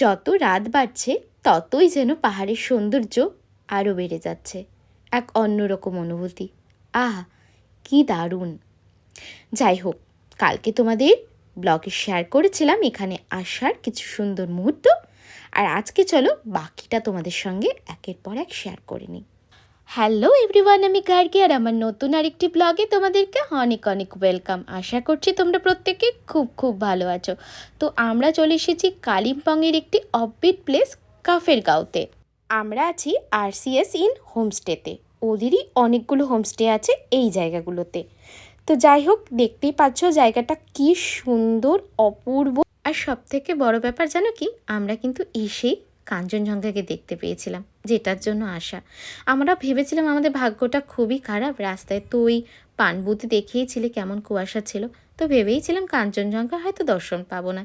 যত রাত বাড়ছে ততই যেন পাহাড়ের সৌন্দর্য আরও বেড়ে যাচ্ছে। এক অন্যরকম অনুভূতি। আহা, কি দারুণ! যাই হোক, কালকে তোমাদের ব্লগে শেয়ার করেছিলাম এখানে আসার কিছু সুন্দর মুহূর্ত, আর আজকে চলো বাকিটা তোমাদের সঙ্গে একের পর এক শেয়ার করে নিই। হ্যালো এভরিওয়ান, আমি গার্গী, আর আমার নতুন আরেকটি ব্লগে তোমাদেরকে অনেক অনেক ওয়েলকাম। আশা করছি তোমরা প্রত্যেকে খুব খুব ভালো আছো। তো আমরা চলে এসেছি কালিম্পংয়ের একটি অফবিট প্লেস কাফেরগাঁওতে। আমরা আছি RCS ইন হোমস্টেতে। ওদেরই অনেকগুলো হোমস্টে আছে এই জায়গাগুলোতে। তো যাই হোক, দেখতেই পাচ্ছ জায়গাটা কি সুন্দর, অপূর্ব। আর সব থেকে বড় ব্যাপার জানো কি, আমরা কিন্তু এসেই কাঞ্চনজঙ্ঘাকে দেখতে পেয়েছিলাম, যেটার জন্য আসা। আমরা ভেবেছিলাম আমাদের ভাগ্যটা খুবই খারাপ, রাস্তায় তো ওই পানবুতে দেখিয়েছিলে কেমন কুয়াশা ছিল, তো ভেবেইছিলাম কাঞ্চনজঙ্ঘা হয়তো দর্শন পাবো না,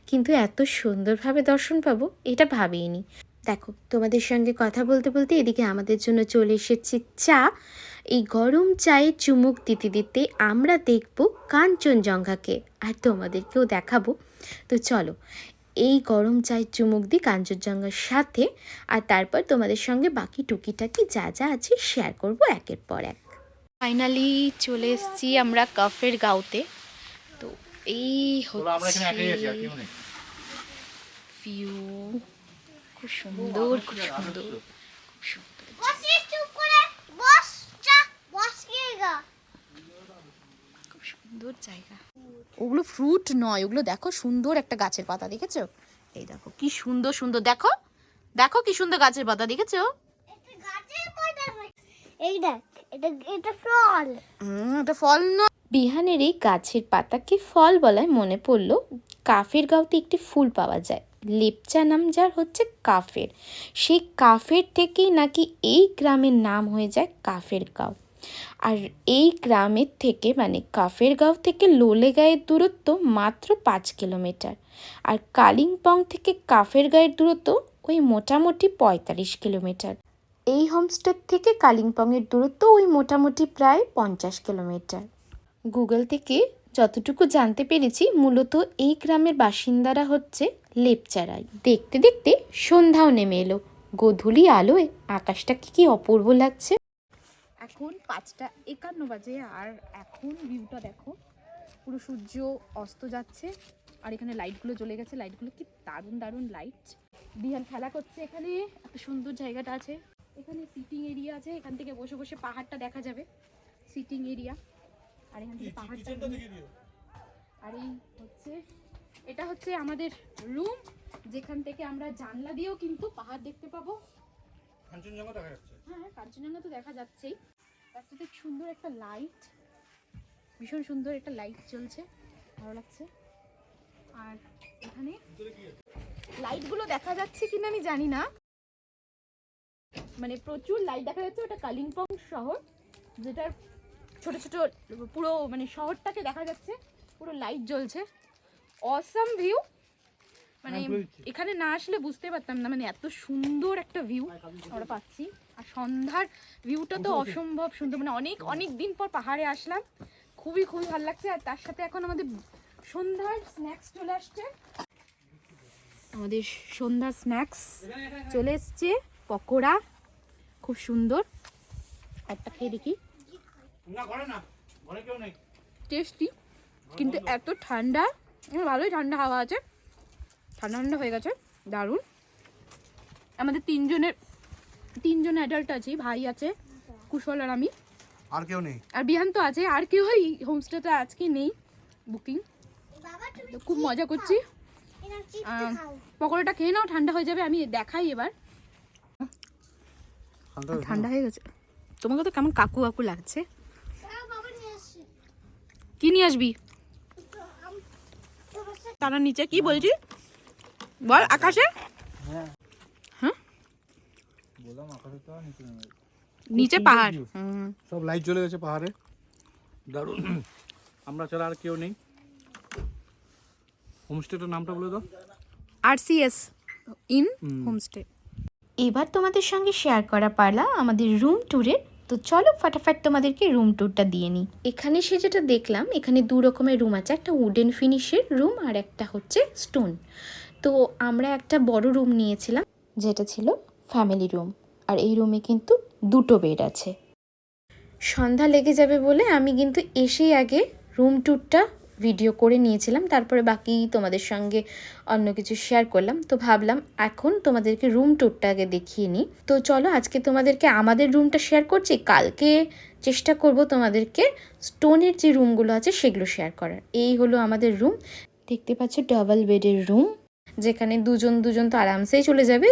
কিন্তু এত সুন্দরভাবে দর্শন পাবো এটা ভাবিনি। দেখো, তোমাদের সঙ্গে কথা বলতে বলতে এদিকে আমাদের জন্য চলে এসেছে চা। এই গরম চায়ে চুমুক দিতে দিতে আমরা দেখব কাঞ্চনজঙ্ঘাকে, আর তোমাদেরকেও দেখাবো। তো চলো এই গরম চায়ের চুমুক দিই কাঞ্চনজঙ্ঘার সাথে, আর তারপর তোমাদের সঙ্গে বাকি টুকিটাকি যা যা আছে শেয়ার করব একের পর এক। ফাইনালি চলে এসেছি আমরা কাফেরগাঁওতে। তো এই হচ্ছে ভিউ, খুব সুন্দর, খুব সুন্দর, খুব সুন্দর, খুব সুন্দর জায়গা। ওগুলো ফ্রুট নয়, ওগুলো দেখো সুন্দর একটা গাছের পাতা, দেখেছো? এই দেখো কি সুন্দর সুন্দর, দেখো দেখো কি সুন্দর গাছের পাতা, দেখেছো? এই দেখ, এটা ফল। এটা ফল না। বিহানের এই গাছের পাতাকে ফল বলায় মনে পড়লো কাফেরগাঁওতে একটি ফুল পাওয়া যায়, লেপচা নাম যার হচ্ছে কাফের। সেই কাফের থেকেই নাকি এই গ্রামের নাম হয়ে যায় কাফেরগাঁও। আর এই গ্রামের থেকে মানে কাফেরগাঁও থেকে লোলেগাঁয়ের দূরত্ব মাত্র 5 কিলোমিটার, আর কালিম্পং থেকে কাফেরগাঁয়ের দূরত্ব ওই মোটামুটি 45 কিলোমিটার। এই হোমস্টে থেকে কালিম্পংয়ের দূরত্ব ওই মোটামুটি প্রায় 50 কিলোমিটার। গুগল থেকে যতটুকু জানতে পেরেছি, মূলত এই গ্রামের বাসিন্দারা হচ্ছে লেপচারাই। দেখতে দেখতে সন্ধ্যাও নেমে এলো, গোধূলি আলোয় আকাশটা কি অপূর্ব লাগছে। এখন 5:51 বাজে, আর এখন ভিউটা দেখো, পুরো সূর্য অস্ত যাচ্ছে, আর এখানে লাইটগুলো জ্বলে গেছে। লাইটগুলো কি দারুণ দারুণ লাইট। বিহান খেলা করছে এখানে, এত সুন্দর জায়গাটা আছে। এখানে সিটিং এরিয়া আছে, এখান থেকে বসে বসে পাহাড়টা দেখা যাবে, সিটিং এরিয়া। আর এখান থেকে পাহাড়টা, আর এই হচ্ছে, এটা হচ্ছে আমাদের রুম, যেখান থেকে আমরা জানলা দিয়েও কিন্তু পাহাড় দেখতে পাবো। কাঞ্চনজঙ্ঘা দেখা যাচ্ছে। হ্যাঁ, কাঞ্চনজঙ্ঘা তো দেখা যাচ্ছেই, তার সাথে সুন্দর একটা লাইট, ভীষণ সুন্দর একটা লাইট জ্বলছে, ভালো লাগছে। আর এখানে লাইটগুলো দেখা যাচ্ছে কিনা আমি জানি না, মানে প্রচুর লাইট দেখা যাচ্ছে। ওটা কালিম্পং শহর, যেটার ছোট ছোট পুরো মানে শহরটাকে দেখা যাচ্ছে, পুরো লাইট জ্বলছে। অসাম ভিউ, মানে এখানে না আসলে বুঝতে পারতাম না, মানে এত সুন্দর একটা ভিউ আমরা পাচ্ছি। আর সন্ধ্যার ভিউটা তো অসম্ভব সুন্দর, মানে অনেক অনেক দিন পর পাহাড়ে আসলাম, খুবই খুবই ভালো লাগছে। আর তার সাথে এখন আমাদের সন্ধ্যার স্ন্যাক্স চলে আসছে, আমাদের সন্ধ্যার স্ন্যাক্স চলে এসছে, পকোড়া, খুব সুন্দর। একটা খেয়ে দেখি, টেস্টি, কিন্তু এত ঠান্ডা, ভালোই ঠান্ডা হাওয়া আছে, ঠান্ডা ঠান্ডা হয়ে গেছে, দারুণ। আমাদের তিনজন অ্যাডাল্ট আছে, ভাই আছে, কুশল আর আমি, আর কেউ নেই, আর বিহান তো আছে, আর কেউ এই হোমস্টেতে আজকে নেই, বুকিং। খুব মজা করছি। পকোড়াটা খেয়ে নাও, ঠান্ডা হয়ে যাবে, আমি দেখাই এবার। ঠান্ডা হয়ে গেছে। তোমাকে তো কেমন কাকু কাকু লাগছে। কি নিয়ে আসবি তারা নিচে? কি বলছি বল, আকাশে? হ্যাঁ, নিচে পাহাড়, সব লাইট জ্বলে গেছে পাহাড়ে, দারুণ। আমরা ছাড়া আর কেউ নেই। হোমস্টেটার নামটা বলে দাও। RCS in homestay. এবার তোমাদের সঙ্গে শেয়ার করা পারলা আমাদের রুম ট্যুরের। তো চলো ফটাফট তোমাদেরকে রুম ট্যুরটা দিয়ে নিই। এখানে সে যেটা দেখলাম, এখানে 2 রকমের রুম আছে, একটা উডেন ফিনিশের রুম আর একটা হচ্ছে স্টোন। তো তো আমরা একটা বড় রুম নিয়েছিলাম, যেটা ছিল ফ্যামিলি রুম। আর এই রুমে কিন্তু 2টো বেড আছে। সন্ধ্যা লেগে যাবে বলে আমি কিন্তু এসেই আগে রুম ট্যুরটা ভিডিও করে নিয়েছিলাম, তারপরে বাকি তোমাদের সঙ্গে অন্য কিছু শেয়ার করলাম। তো ভাবলাম এখন তোমাদেরকে রুম ট্যুরটা আগে দেখিয়ে নিই। তো চলো আজকে তোমাদেরকে আমাদের রুমটা শেয়ার করছি, কালকে চেষ্টা করব তোমাদেরকে স্টোনের যে রুমগুলো আছে সেগুলো শেয়ার করার। এই হলো আমাদের রুম, দেখতে পাচ্ছ ডাবল বেডের রুম, যেখানে দুজন দুজন তো আরামসেই চলে যাবে।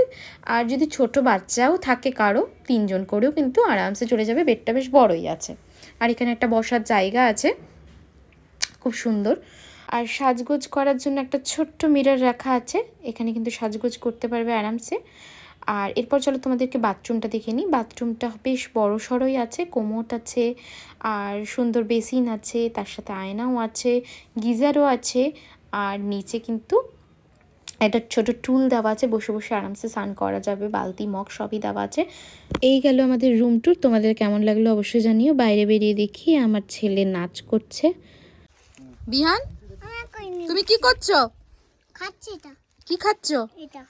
আর যদি ছোট বাচ্চাও থাকে কারো, 3জন করেও কিন্তু আরামসে চলে যাবে, বেডটা বেশ বড়ই আছে। আর এখানে একটা বসার জায়গা আছে খুব সুন্দর। আর সাজগোজ করার জন্য একটা ছোট্ট মিরর রাখা আছে, এখানে কিন্তু সাজগোজ করতে পারবে আরামসে। আর এরপর চলো তোমাদেরকে বাথরুমটা দেখে নিই। বাথরুমটা বেশ বড় সড়ই আছে, কোমোট আছে, আর সুন্দর বেসিন আছে, তার সাথে আয়নাও আছে, গিজারও আছে। আর নিচে কিন্তু একটা ছোট টুল দেওয়া আছে, বসে বসে আরামসে স্নান করা যাবে, বালতি মগ সবই দেওয়া আছে। এই গেল আমাদের রুম ট্যুর। তোমাদের কেমন লাগলো অবশ্যই জানিও। বাইরে বেরিয়ে দেখি আমার ছেলে নাচ করছে। বিহান, তুমি কি করছো? খাচ্ছি এটা। কি খাচ্ছো? এটা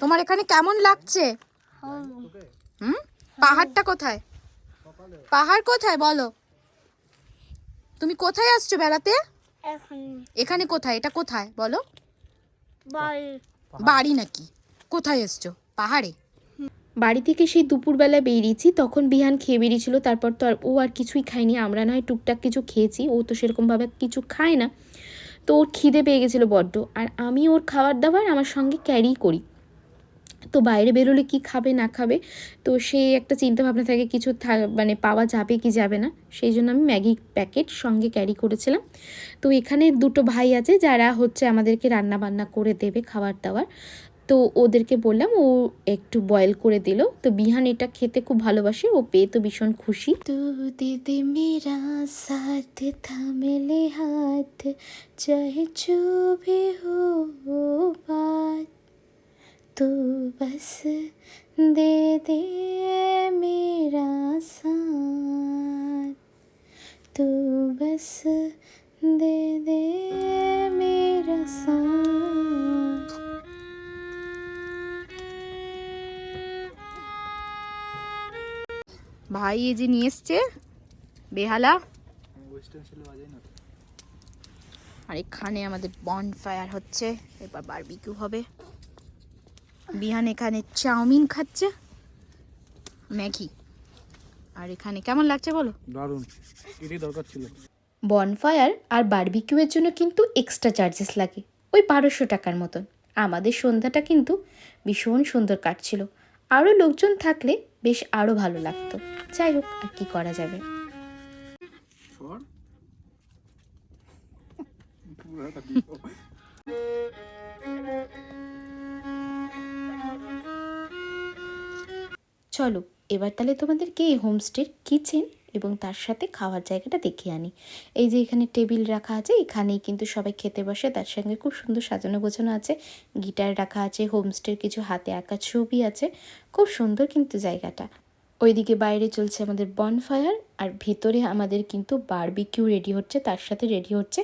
তোমার এখানে কেমন লাগছে? পাহাড়টা কোথায়? পাহাড় কোথায় বলো? তুমি কোথায় আসছো বেড়াতে? এখন এখানে কোথায়? এটা কোথায় বলো? বল বাড়ি নাকি? কোথায় এসছো? পাহাড়ে? বাড়ি থেকে সেই দুপুরবেলা বেরিয়েছি, তখন বিহান খেয়ে বেরিয়েছিল, তারপর তো আর ও আর কিছুই খায়নি। আমরা নয় টুকটাক কিছু খেয়েছি, ও তো সেরকমভাবে কিছু খায় না। তো ওর খিদে পেয়ে গেছিলো বড্ড, আর আমি ওর খাবার দাবার আমার সঙ্গে ক্যারি করি। তো বাইরে বেরোলে কি খাবে না খাবে, তো সেই একটা চিন্তা ভাবনা থাকে কিছু মানে পাওয়া যাবে কি যাবে না, সেই জন্য আমি ম্যাগি প্যাকেট সঙ্গে ক্যারি করেছিলাম। তো এখানে 2টো ভাই আছে যারা হচ্ছে আমাদেরকে রান্না বান্না করে দেবে খাবার দাবার। তো ওদেরকে বললাম, ও একটু বয়েল করে দিল। তো বিহান এটা খেতে খুব ভালোবাসে, ও পেয়ে তো ভীষণ খুশি। তু দিদি মেরা সাথ থামলে হাত, চাহে जो भी हो बात, तू बस दे दे मेरा साथ, तू बस दे दे मेरा साथ। ভাই এই যে নিয়ে এসছে বেহালা, আর এখানে আমাদের বনফায়ার হচ্ছে, এবার বারবিকিউ হবে। বিহান এখানে চাউমিন খাচ্ছে, ম্যাগি। আর এখানে কেমন লাগছে বলো? দারুণ, এটাই দরকার ছিল। বনফায়ার আর বারবিকিউয়ের জন্য কিন্তু এক্সট্রা চার্জেস লাগে, ওই 1200 টাকার মতন। আমাদের সন্ধ্যাটা কিন্তু ভীষণ সুন্দর কাটছিল, আরও লোকজন থাকলে বেশ আরও ভালো লাগতো। যাই হোক, আর কি করা যাবে। চলো এবার তাহলে তোমাদেরকে এই হোমস্টের কিচেন এবং তার সাথে খাওয়ার জায়গাটা দেখিয়ে আনি। এই যে এখানে টেবিল রাখা আছে, এখানেই কিন্তু সবাই খেতে বসে, তার সঙ্গে খুব সুন্দর সাজানো গোছানো আছে, গিটার রাখা আছে, হোমস্টের কিছু হাতে আঁকা ছবি আছে, খুব সুন্দর কিন্তু জায়গাটা। ওইদিকে বাইরে চলছে আমাদের বনফায়ার, আর ভিতরে আমাদের কিন্তু বারবিকিউ রেডি হচ্ছে, তার সাথে রেডি হচ্ছে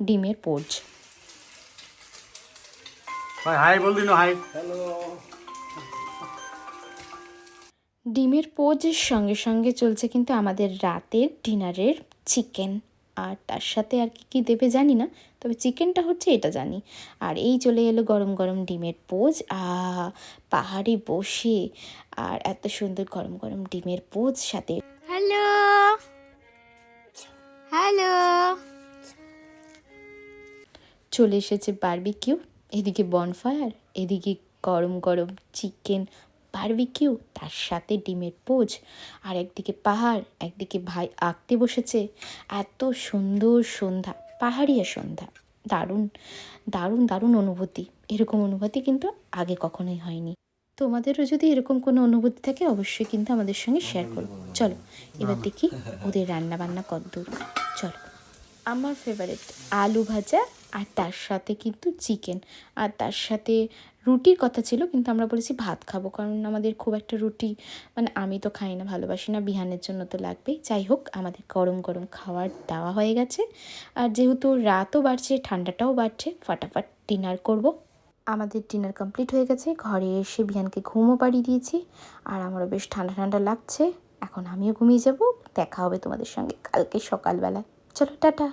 ডিমের পোর্জ। হাই বল দিন, হাই, হ্যালো। ডিমের পোজের সঙ্গে সঙ্গে চলছে কিন্তু আমাদের রাতের ডিনারের চিকেন, আর তার সাথে আর কি কী দেবে জানি না, তবে চিকেনটা হচ্ছে এটা জানি। আর এই চলে এলো গরম গরম ডিমের পোজ, পাহাড়ে বসে আর এত সুন্দর গরম গরম ডিমের পোজ সাথে। হ্যালো হ্যালো, চলে এসেছে বারবিকিউ, এদিকে বনফায়ার, এদিকে গরম গরম চিকেন, বারবিকিউ, তার সাথে ডিমের পোজ, আর একদিকে পাহাড়, একদিকে ভাই আঁকতে বসেছে। এত সুন্দর সন্ধ্যা, পাহাড়িয়া সন্ধ্যা, দারুণ দারুণ দারুণ অনুভূতি। এরকম অনুভূতি কিন্তু আগে কখনোই হয়নি। তোমাদেরও যদি এরকম কোনো অনুভূতি থাকে অবশ্যই কিন্তু আমাদের সঙ্গে শেয়ার করো। চলো এবার দেখি ওদের রান্না বান্না কতদূর। চলো, আমার ফেভারিট আলু ভাজা, আর তার সাথে কিন্তু চিকেন, আর তার সাথে রুটির কথা ছিল, কিন্তু আমরা বলেছি ভাত খাবো, কারণ আমাদের খুব একটা রুটি মানে আমি তো খাই না, ভালোবাসি না, বিহানের জন্য তো লাগবেই। যাই হোক, আমাদের গরম গরম খাবার দেওয়া হয়ে গেছে, আর যেহেতু রাতও বাড়ছে ঠান্ডাটাও বাড়ছে, ফাটাফাট ডিনার করব। আমাদের ডিনার কমপ্লিট হয়ে গেছে, ঘরে এসে বিহানকে ঘুমও পাড়িয়ে দিয়েছি, আর আমারও বেশ ঠান্ডা ঠান্ডা লাগছে। এখন আমিও ঘুমিয়ে যাব। দেখা হবে তোমাদের সঙ্গে কালকে সকালবেলায়। চলো টাটা।